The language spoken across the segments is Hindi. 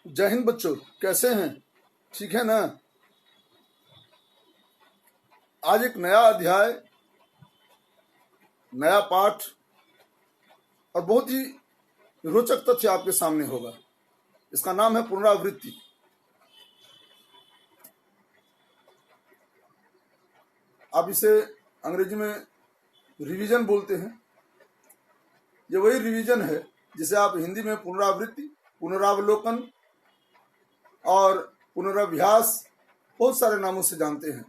जय हिंद बच्चों, कैसे हैं? ठीक है ना। आज एक नया अध्याय, नया पाठ और बहुत ही रोचक तथ्य आपके सामने होगा। इसका नाम है पुनरावृत्ति। आप इसे अंग्रेजी में रिवीजन बोलते हैं। ये वही रिवीजन है जिसे आप हिंदी में पुनरावृत्ति, पुनरावलोकन और पुनराभ्यास बहुत सारे नामों से जानते हैं।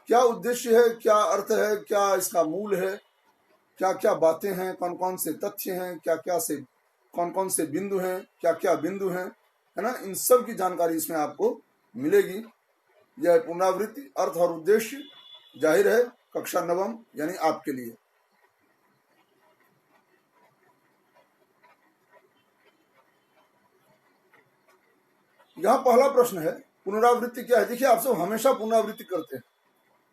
क्या उद्देश्य है, क्या अर्थ है, क्या इसका मूल है, क्या क्या बातें हैं, कौन कौन से तथ्य हैं, कौन कौन से बिंदु हैं, क्या क्या बिंदु हैं, है ना। इन सब की जानकारी इसमें आपको मिलेगी। यह पुनरावृत्ति, अर्थ और उद्देश्य जाहिर है कक्षा नवम यानी आपके लिए। यहाँ पहला प्रश्न है, पुनरावृत्ति क्या है? देखिए, आप सब हमेशा पुनरावृत्ति करते हैं।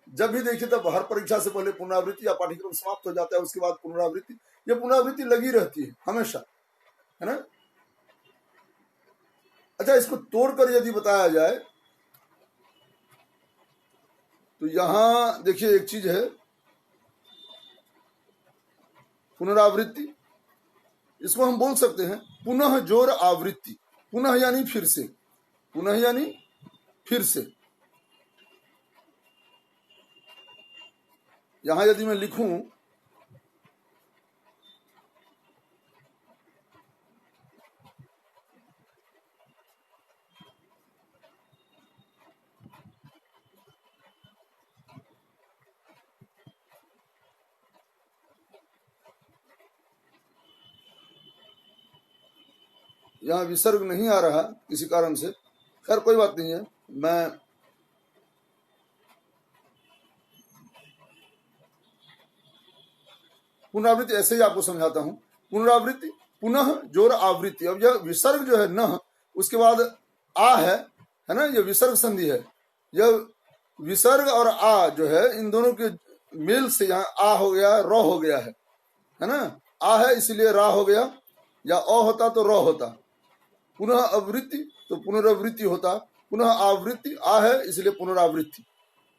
जब भी देखिए तब हर परीक्षा से पहले पुनरावृत्ति या पाठ्यक्रम समाप्त हो जाता है, उसके बाद पुनरावृत्ति। ये पुनरावृत्ति लगी रहती है हमेशा, है ना। अच्छा, इसको तोड़कर यदि बताया जाए तो यहां देखिए एक चीज है, पुनरावृत्ति। इसको हम बोल सकते हैं पुनः जोर आवृत्ति। पुनः यानी फिर से, पुनः यानी फिर से। यहां यदि मैं लिखूं यहाँ विसर्ग नहीं आ रहा किसी कारण से, खैर कोई बात नहीं है। मैं पुनरावृत्ति ऐसे ही आपको समझाता हूं। पुनरावृत्ति, पुनः जोर आवृत्ति। अब यह विसर्ग जो है न, उसके बाद आ है ना, यह विसर्ग संधि है। यह विसर्ग और आ जो है, इन दोनों के मेल से यहाँ आ हो गया, र हो गया है ना। आ है इसलिए रा हो गया, या अ होता तो र होता। पुनः आवृत्ति तो पुनरावृत्ति होता, पुनः आवृत्ति आ है इसलिए पुनरावृत्ति।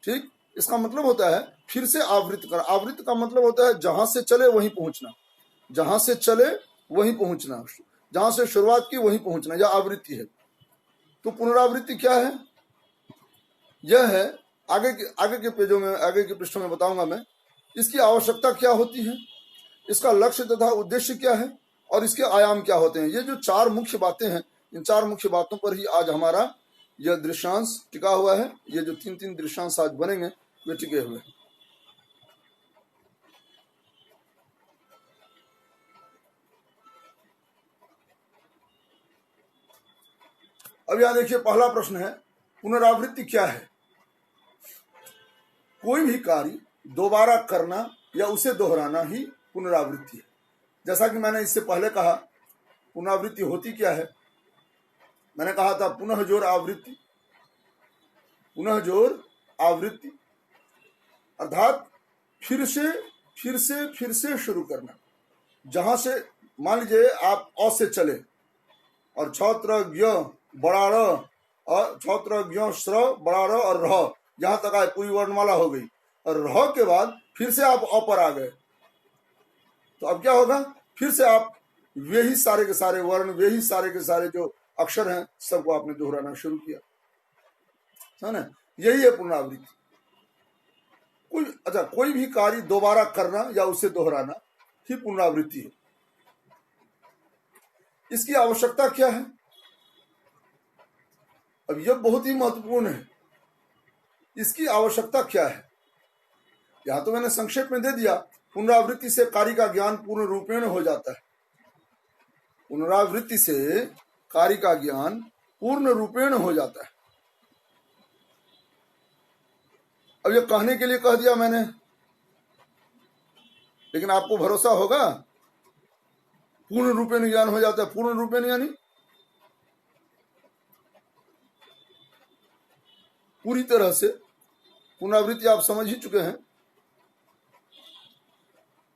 ठीक, इसका मतलब होता है फिर से आवृत्ति कर। आवृत्ति का मतलब होता है जहां से चले वहीं पहुंचना, जहां से चले वहीं पहुंचना, जहां से शुरुआत की वहीं पहुंचना, यह आवृत्ति है। तो पुनरावृत्ति क्या है? यह है, आगे के पेजों में, आगे के पृष्ठों में बताऊंगा मैं। इसकी आवश्यकता क्या होती है, इसका लक्ष्य तथा उद्देश्य क्या है, और इसके आयाम क्या होते हैं। ये जो चार मुख्य बातें हैं, इन चार मुख्य बातों पर ही आज हमारा यह दृश्यांश टिका हुआ है। ये जो तीन दृश्यांश आज बनेंगे वे टिके हुए हैं। अब यहां देखिए, पहला प्रश्न है पुनरावृत्ति क्या है? कोई भी कार्य दोबारा करना या उसे दोहराना ही पुनरावृत्ति है। जैसा कि मैंने इससे पहले कहा, पुनरावृत्ति होती क्या है? मैंने कहा था पुनः जोर आवृत्ति। पुनः जोर आवृत्ति अर्थात फिर से शुरू करना। जहां से, मान लीजिए आप अ से चले और छत्र ज्ञ बड़ा र और छत्र ज्ञ श्र बड़ा र और रह, यहां तक आए, पूरी वर्णमाला हो गई, और रह के बाद फिर से आप अ पर आ गए, तो अब क्या होगा? फिर से आप वे ही सारे के सारे वर्ण, वे ही सारे के सारे जो अक्षर हैं, सबको आपने दोहराना शुरू किया, है ना। यही है पुनरावृत्ति। कोई भी कार्य दोबारा करना या उसे दोहराना ही पुनरावृत्ति है। इसकी आवश्यकता क्या है? अब यह बहुत ही महत्वपूर्ण है। इसकी आवश्यकता क्या है? यहां तो मैंने संक्षेप में दे दिया। पुनरावृत्ति से कार्य का ज्ञान पूर्ण रूपेण हो जाता है। पुनरावृत्ति से कार्य का ज्ञान पूर्ण रूपेण हो जाता है। अब ये कहने के लिए कह दिया मैंने, लेकिन आपको भरोसा होगा पूर्ण रूपेण ज्ञान हो जाता है। पूर्ण रूपेण यानी पूरी तरह से। पुनरावृत्ति आप समझ ही चुके हैं।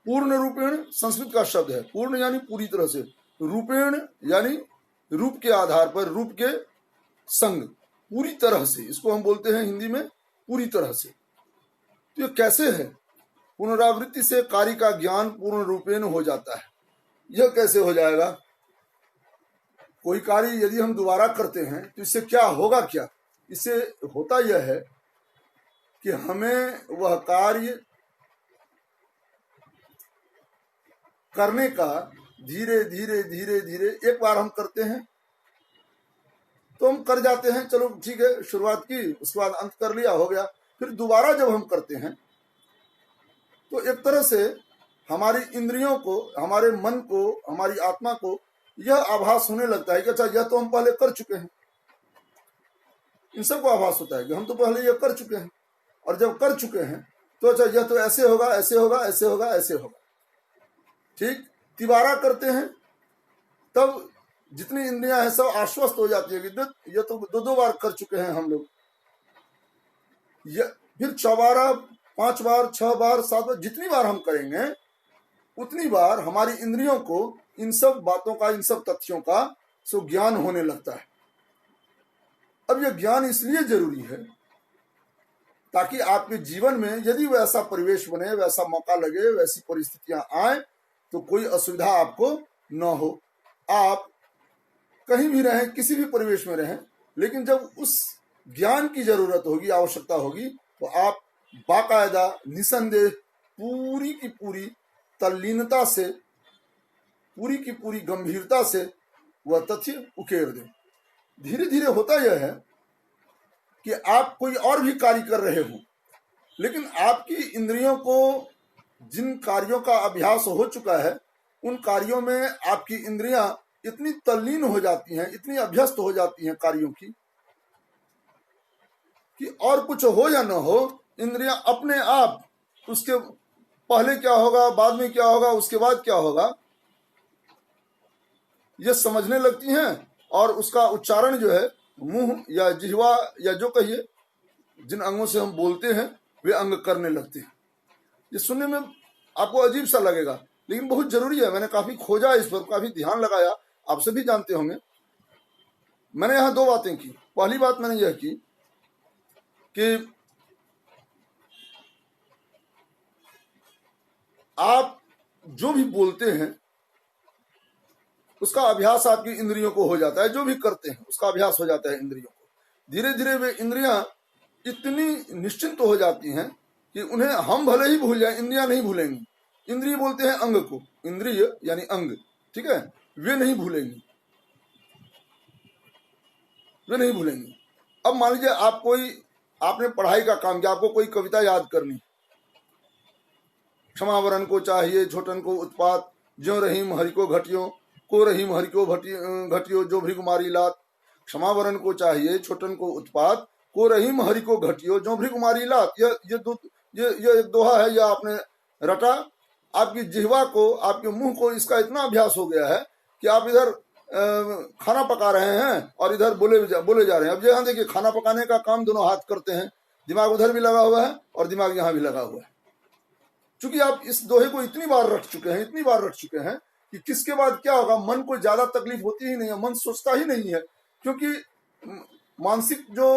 पूर्ण रूपेण संस्कृत का शब्द है। पूर्ण यानी पूरी तरह से, रूपेण यानी रूप के आधार पर, रूप के संग, पूरी तरह से, इसको हम बोलते हैं हिंदी में पूरी तरह से। तो ये कैसे है? पुनरावृत्ति से कार्य का ज्ञान पूर्ण रूपेण हो जाता है। यह कैसे हो जाएगा? कोई कार्य यदि हम दोबारा करते हैं तो इससे क्या होगा? क्या इससे होता यह है कि हमें वह कार्य करने का धीरे धीरे धीरे धीरे, एक बार हम करते हैं तो हम कर जाते हैं, चलो ठीक है, शुरुआत की, उसके बाद अंत कर लिया, हो गया। फिर दोबारा जब हम करते हैं तो एक तरह से हमारी इंद्रियों को, हमारे मन को, हमारी आत्मा को यह आभास होने लगता है कि अच्छा, यह तो हम पहले कर चुके हैं। इन सबको आभास होता है कि हम तो पहले यह कर चुके हैं, और जब कर चुके हैं तो अच्छा, यह तो ऐसे होगा, ऐसे होगा, ऐसे होगा, ऐसे होगा। ठीक, तिबारा करते हैं तब जितनी इंद्रियां हैं सब आश्वस्त हो जाती है कि यह तो दो बार कर चुके हैं हम लोग। फिर 4 बार, 5 बार, 6 बार, 7 बार, जितनी बार हम करेंगे उतनी बार हमारी इंद्रियों को इन सब बातों का, इन सब तथ्यों का सो ज्ञान होने लगता है। अब यह ज्ञान इसलिए जरूरी है ताकि आपके जीवन में यदि वैसा परिवेश बने, वैसा मौका लगे, वैसी परिस्थितियां आए तो कोई असुविधा आपको न हो। आप कहीं भी रहें, किसी भी परिवेश में रहें, लेकिन जब उस ज्ञान की जरूरत होगी, आवश्यकता होगी, तो आप बाकायदा, निसंदेह, पूरी की पूरी तल्लीनता से, पूरी की पूरी गंभीरता से वह तथ्य उकेर दें। धीरे धीरे होता यह है कि आप कोई और भी कार्य कर रहे हो, लेकिन आपकी इंद्रियों को जिन कार्यों का अभ्यास हो चुका है, उन कार्यों में आपकी इंद्रियां इतनी तल्लीन हो जाती हैं, इतनी अभ्यस्त हो जाती हैं कार्यों की, कि और कुछ हो या न हो, इंद्रियां अपने आप उसके पहले क्या होगा, बाद में क्या होगा, उसके बाद क्या होगा, ये समझने लगती हैं। और उसका उच्चारण जो है, मुंह या जिह्वा या जो कहिए, जिन अंगों से हम बोलते हैं, वे अंग करने लगते हैं। ये सुनने में आपको अजीब सा लगेगा, लेकिन बहुत जरूरी है। मैंने काफी खोजा इस पर, काफी ध्यान लगाया, आप सभी जानते होंगे। मैंने यहाँ 2 बातें की। पहली बात मैंने यह की कि आप जो भी बोलते हैं उसका अभ्यास आपकी इंद्रियों को हो जाता है, जो भी करते हैं उसका अभ्यास हो जाता है इंद्रियों को। धीरे धीरे वे इंद्रियां इतनी निश्चिंत हो जाती हैं कि उन्हें हम भले ही भूल जाएं, इंद्रियां नहीं भूलेंगी। इंद्रिय बोलते हैं अंग को, इंद्रिय यानी अंग, ठीक है, वे नहीं भूलेंगी, वे नहीं भूलेंगी। अब मान लीजिए आपने पढ़ाई का काम किया, आपको कोई कविता याद करनी, क्षमावरण को चाहिए छोटन को उत्पात, ज्यों रहीम हरि को घटियो, को रहीम हरि को घटियो, जो भृगुमारी लात। क्षमावरण को चाहिए छोटन को उत्पात, को रहीम हरि को घटियो, जो भृगुमारी लात। ये एक दोहा है, यह आपने रटा। आपकी जिह्वा को, आपके मुंह को इसका इतना अभ्यास हो गया है कि आप इधर खाना पका रहे हैं और इधर बोले जा रहे हैं। अब यहाँ देखिए, खाना पकाने का काम दोनों हाथ करते हैं, दिमाग उधर भी लगा हुआ है और दिमाग यहाँ भी लगा हुआ है। चूंकि आप इस दोहे को इतनी बार रट चुके हैं, इतनी बार रट चुके हैं कि किसके बाद क्या होगा, मन को ज्यादा तकलीफ होती ही नहीं है, मन सोचता ही नहीं है। क्योंकि मानसिक जो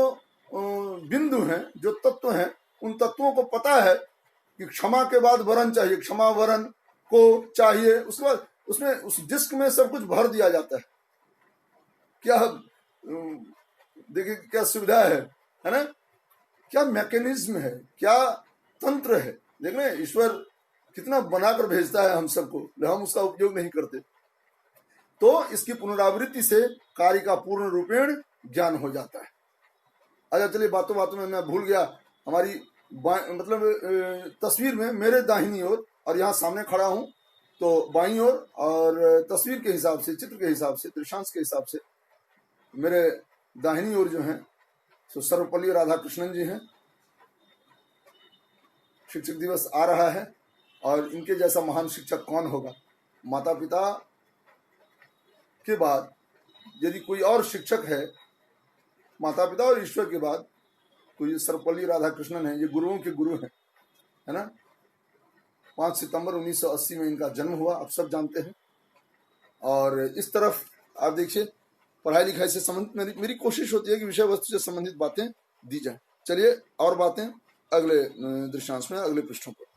बिंदु हैं, जो तत्व हैं, उन तत्वों को पता है कि क्षमा के बाद वरण चाहिए, क्षमा वरण को चाहिए। उसके बाद उसमें उस डिस्क में सब कुछ भर दिया जाता है। क्या देखिए क्या सुविधा है ना, क्या मैकेनिज्म है, क्या तंत्र है। देख रहे हैं ईश्वर कितना बनाकर भेजता है हम सबको, हम उसका उपयोग नहीं करते। तो इसकी पुनरावृत्ति से कार्य का पूर्ण रूपेण ज्ञान हो जाता है। अच्छा चलिए, बातों बातों में मैं भूल गया, हमारी मतलब तस्वीर में मेरे दाहिनी ओर, और यहाँ सामने खड़ा हूँ तो बाईं ओर, और तस्वीर के हिसाब से, चित्र के हिसाब से, दृश्यांश के हिसाब से मेरे दाहिनी ओर जो है तो सर्वपल्ली राधाकृष्णन जी हैं। शिक्षक दिवस आ रहा है और इनके जैसा महान शिक्षक कौन होगा। माता पिता के बाद यदि कोई और शिक्षक है, माता पिता और ईश्वर के बाद, तो ये सर्वपल्ली राधाकृष्णन है। ये गुरुओं के गुरु हैं, है ना। 5 सितंबर 1980 में इनका जन्म हुआ, आप सब जानते हैं। और इस तरफ आप देखिए, पढ़ाई लिखाई से संबंधित मेरी कोशिश होती है कि विषय वस्तु से संबंधित बातें दी जाए। चलिए और बातें अगले दृश्यांश में, अगले पृष्ठों पर।